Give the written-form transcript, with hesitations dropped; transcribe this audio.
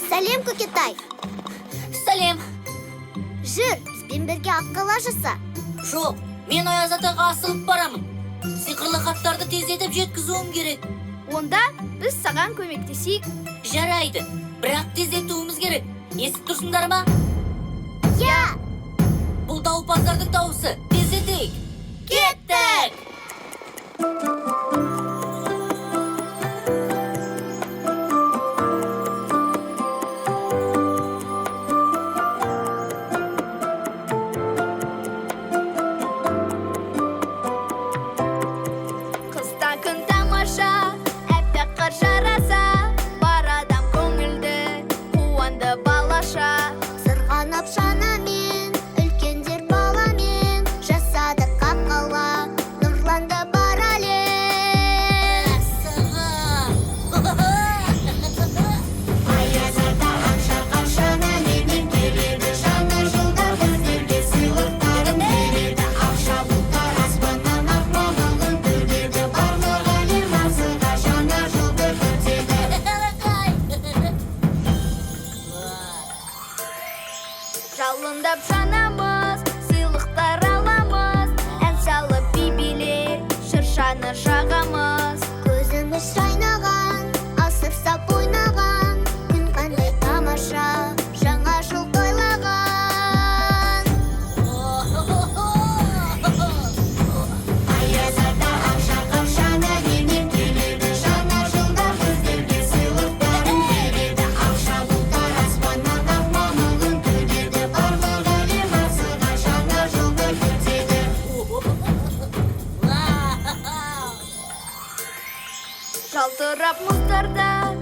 Сәлем, Кокетай. Сәлем. Жүр, бізбен бірге аққала жаса. Жоқ, мен Аяз атаға асығып барамын. Сиқырлы хаттарды тездетіп жеткізуім керек. Онда біз саған көмектесейік. Жарайды, бірақ тездетуіміз керек. Естіп тұрсыңдар ма? Я! Бұл дауылпаздардың дауысы. Тездетейік. Кеттік! Қыста күн тамаша, әппақ қар жараса, бар адам көңілді, қуанды балаша. Сырғанап шанамен, үлкендер баламен, жасадық қаққала, нұрланды бар әлем. Аяз ата аңшаған шанаменен келеді, жаңа жылда біздерге сыйлықтарын береді. Ақша бұлттар аспаннан ақмолығын төгеді, барлық әлем асыға жаңа жылды күтеді. Жалындап жанамыз, сыйлықтар аламыз, ән салып би-билеп, шыршаны жағамыз. Көзіміз жайнаған, асыр сап ойнаған, күн қандай тамаша, жаңа жыл тойлаған. Аяз ата аңшаған шанаменен келеді, жаңа жылда біздерге сыйлықтарын береді. Ақша бұлттар аспаннан ақмолығын төгеді, барлық әлем асыға жаңа жылды күтеді. Жалтырап мұздарда